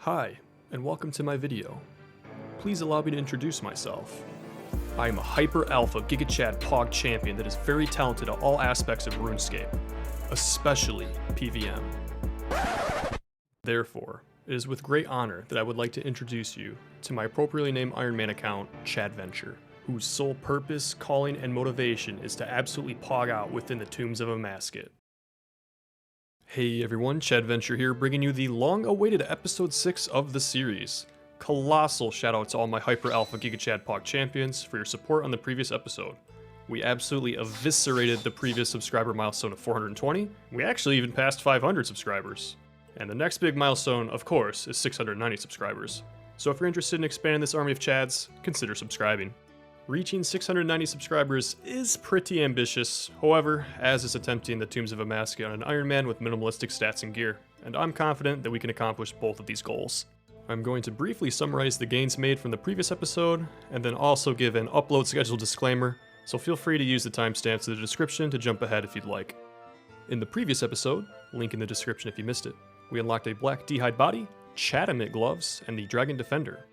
Hi, and welcome to my video. Please allow me to introduce myself. I am a Hyper Alpha Giga Chad Pog champion that is very talented at all aspects of RuneScape, especially PVM. Therefore, it is with great honor that I would like to introduce you to my appropriately named Ironman account, Chadventure, whose sole purpose, calling, and motivation is to absolutely pog out within the Tombs of Amascut. Hey everyone, Chadventure here, bringing you the long-awaited episode 6 of the series. Colossal shoutout to all my Hyper Alpha Giga Chad Pog champions for your support on the previous episode. We absolutely eviscerated the previous subscriber milestone of 420. We actually even passed 500 subscribers. And the next big milestone, of course, is 690 subscribers. So if you're interested in expanding this army of Chads, consider subscribing. Reaching 690 subscribers is pretty ambitious, however, as is attempting the Tombs of Amascut on an Ironman with minimalistic stats and gear, and I'm confident that we can accomplish both of these goals. I'm going to briefly summarize the gains made from the previous episode, and then also give an upload schedule disclaimer, so feel free to use the timestamps in the description to jump ahead if you'd like. In the previous episode, link in the description if you missed it, we unlocked a black D-hide body, Adamant gloves, and the Dragon Defender.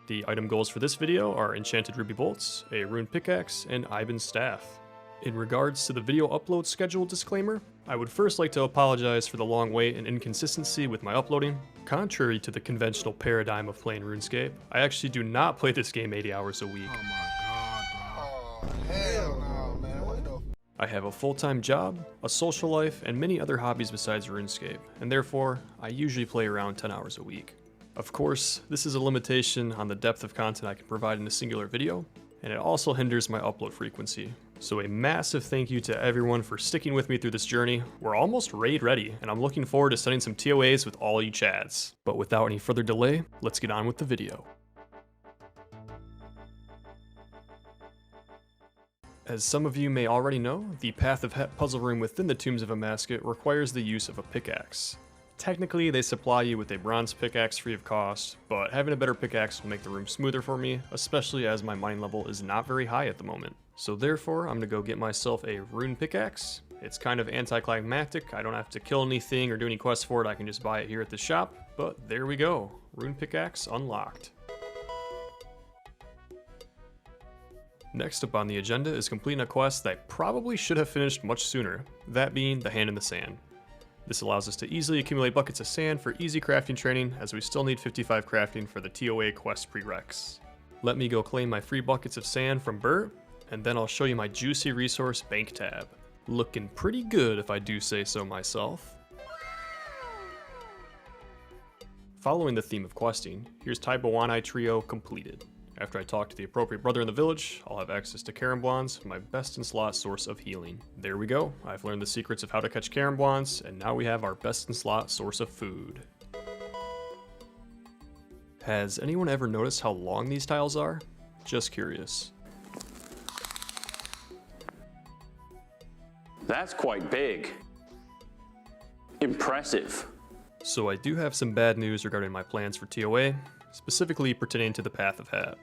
The item goals for this video are Enchanted Ruby Bolts, a Rune Pickaxe, and Ibans Staff. In regards to the video upload schedule disclaimer, I would first like to apologize for the long wait and inconsistency with my uploading. Contrary to the conventional paradigm of playing RuneScape, I actually do not play this game 80 hours a week. Oh my god, bro. Oh, hell no, man. What the? I have a full-time job, a social life, and many other hobbies besides RuneScape, and therefore, I usually play around 10 hours a week. Of course, this is a limitation on the depth of content I can provide in a singular video, and it also hinders my upload frequency. So a massive thank you to everyone for sticking with me through this journey. We're almost raid ready, and I'm looking forward to setting some ToAs with all you Chads. But without any further delay, let's get on with the video. As some of you may already know, the Path of Het puzzle room within the Tombs of Amascut requires the use of a pickaxe. Technically, they supply you with a bronze pickaxe free of cost, but having a better pickaxe will make the room smoother for me, especially as my mining level is not very high at the moment. So therefore, I'm gonna go get myself a rune pickaxe. It's kind of anticlimactic, I don't have to kill anything or do any quests for it, I can just buy it here at the shop, but there we go, rune pickaxe unlocked. Next up on the agenda is completing a quest that I probably should have finished much sooner, that being the Hand in the Sand. This allows us to easily accumulate buckets of sand for easy crafting training, as we still need 55 crafting for the ToA quest prereqs. Let me go claim my free buckets of sand from Bert, and then I'll show you my juicy resource bank tab. Looking pretty good if I do say so myself. Following the theme of questing, here's Taibawanai Trio completed. After I talk to the appropriate brother in the village, I'll have access to Karambwans, my best in slot source of healing. There we go, I've learned the secrets of how to catch Karambwans, and now we have our best in slot source of food. Has anyone ever noticed how long these tiles are? Just curious. That's quite big. Impressive. So I do have some bad news regarding my plans for ToA, specifically pertaining to the Path of Het.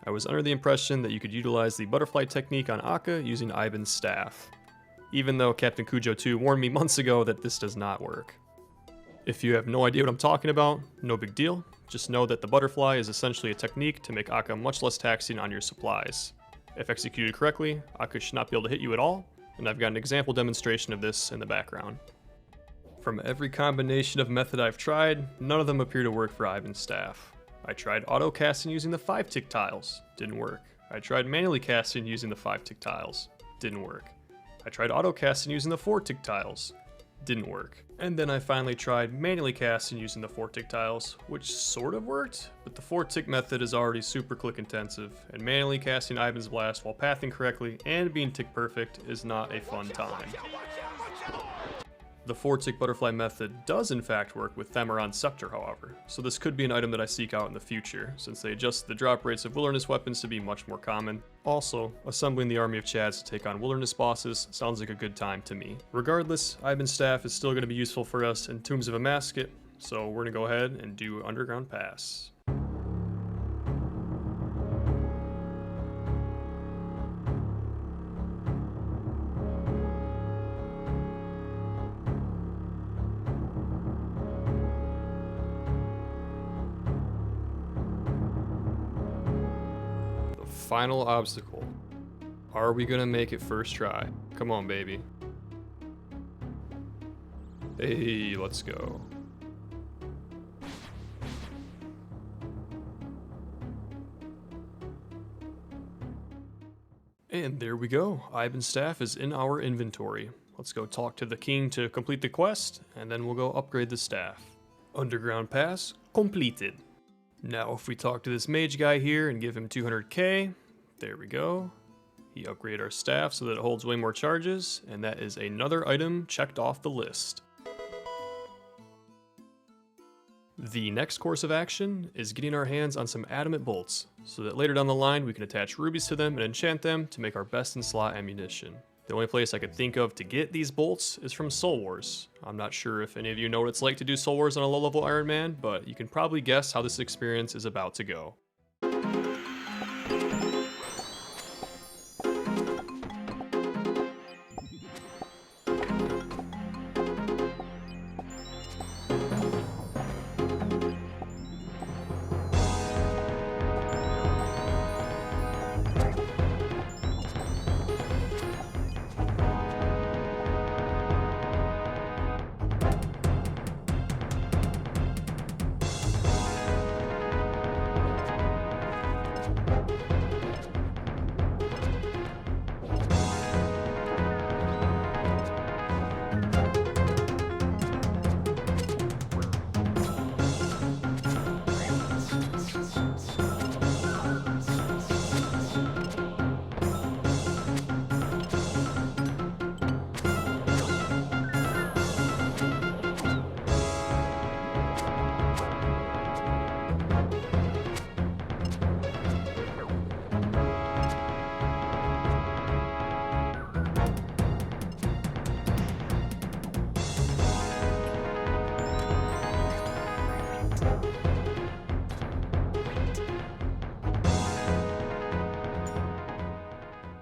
I was under the impression that you could utilize the butterfly technique on Akkha using Ibans Staff, even though Captain Kujo 2 warned me months ago that this does not work. If you have no idea what I'm talking about, no big deal, just know that the butterfly is essentially a technique to make Akkha much less taxing on your supplies. If executed correctly, Akkha should not be able to hit you at all, and I've got an example demonstration of this in the background. From every combination of method I've tried, none of them appear to work for Ibans Staff. I tried auto casting using the 5-tick tiles, didn't work. I tried manually casting using the 5-tick tiles, didn't work. I tried auto casting using the 4-tick tiles, didn't work. And then I finally tried manually casting using the 4-tick tiles, which sort of worked, but the 4-tick method is already super click intensive, and manually casting Ibans Blast while pathing correctly and being tick perfect is not a fun time. The 4-tick butterfly method does in fact work with Thameron's Scepter, however, so this could be an item that I seek out in the future, since they adjust the drop rates of wilderness weapons to be much more common. Also, assembling the army of Chads to take on wilderness bosses sounds like a good time to me. Regardless, Ibans Staff is still going to be useful for us in Tombs of Amascut, so we're going to go ahead and do Underground Pass. final obstacle. Are we gonna make it first try? Come on, baby. Hey, let's go. And there we go. Ibans staff is in our inventory. Let's go talk to the king to complete the quest, and then we'll go upgrade the staff. Underground pass completed. Now if we talk to this mage guy here and give him 200k, there we go. He upgraded our staff so that it holds way more charges, and that is another item checked off the list. The next course of action is getting our hands on some adamant bolts, so that later down the line we can attach rubies to them and enchant them to make our best in slot ammunition. The only place I could think of to get these bolts is from Soul Wars. I'm not sure if any of you know what it's like to do Soul Wars on a low-level Ironman, but you can probably guess how this experience is about to go.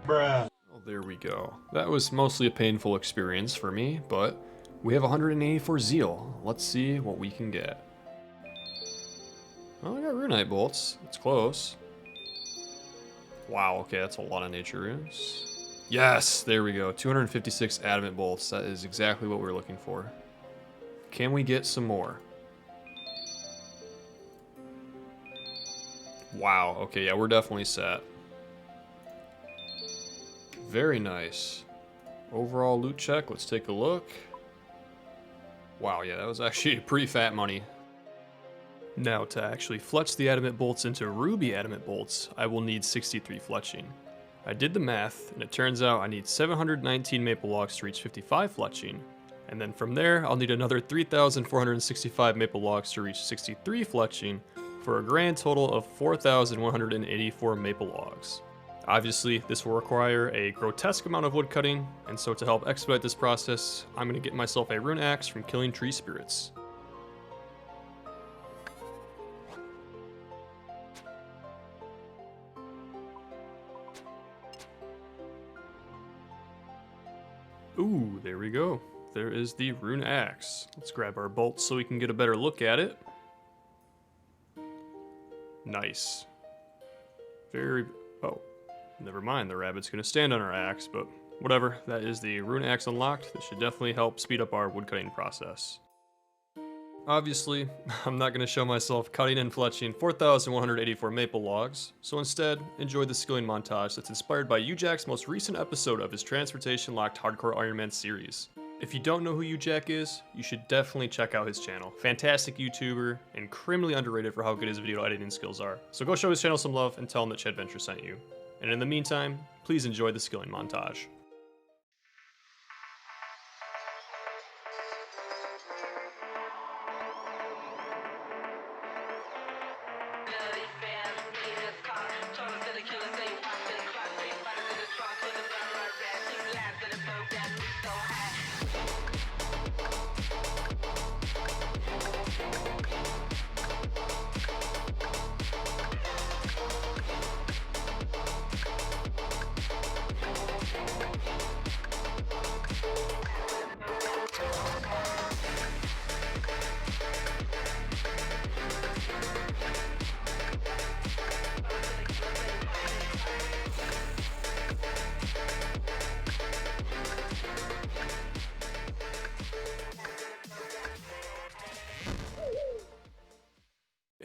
Bruh. Well, there we go. That was mostly a painful experience for me, but we have 184 zeal. Let's see what we can get. Oh, I got runite bolts. It's close. Wow, okay, that's a lot of nature runes. Yes, there we go. 256 adamant bolts. That is exactly what we were looking for. Can we get some more? Wow, okay, yeah, we're definitely set. Very nice. Overall loot check, let's take a look. Wow, yeah, that was actually pretty fat money. Now, to actually fletch the adamant bolts into ruby adamant bolts, I will need 63 fletching. I did the math, and it turns out I need 719 maple logs to reach 55 fletching. And then from there, I'll need another 3,465 maple logs to reach 63 fletching, for a grand total of 4,184 maple logs. Obviously, this will require a grotesque amount of woodcutting, and so to help expedite this process, I'm going to get myself a Rune Axe from killing tree spirits. Ooh, there we go. There is the Rune Axe. Let's grab our bolts so we can get a better look at it. Nice. Oh. Never mind, the rabbit's gonna stand on our axe, but whatever, that is the Rune Axe unlocked. This should definitely help speed up our woodcutting process. Obviously, I'm not gonna show myself cutting and fletching 4,184 maple logs, so instead, enjoy the skilling montage that's inspired by Yew Jack's most recent episode of his Transportation Locked Hardcore Ironman series. If you don't know who Yew Jack is, you should definitely check out his channel. Fantastic YouTuber, and criminally underrated for how good his video editing skills are. So go show his channel some love and tell him that Chadventure sent you. And in the meantime, please enjoy the skilling montage.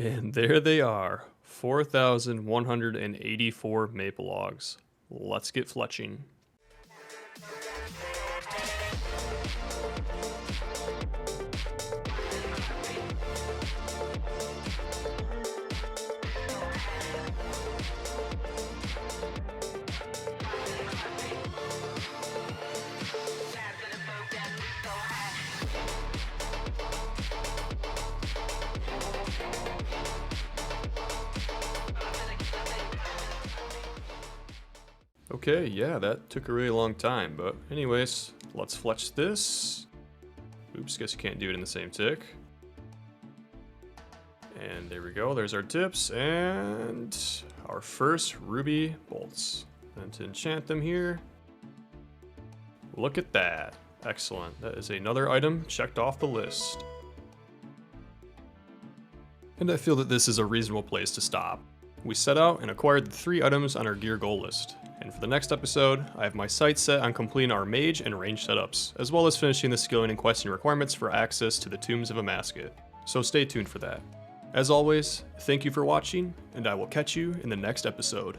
And there they are, 4,184 maple logs. Let's get fletching. Okay, yeah, that took a really long time, but anyways, let's fletch this. Oops, guess you can't do it in the same tick. And there we go, there's our tips, and our first ruby bolts. And to enchant them here, look at that. Excellent, that is another item checked off the list. And I feel that this is a reasonable place to stop. We set out and acquired the 3 items on our gear goal list. And for the next episode, I have my sights set on completing our mage and range setups, as well as finishing the skilling and questing requirements for access to the Tombs of Amascut. So stay tuned for that. As always, thank you for watching, and I will catch you in the next episode.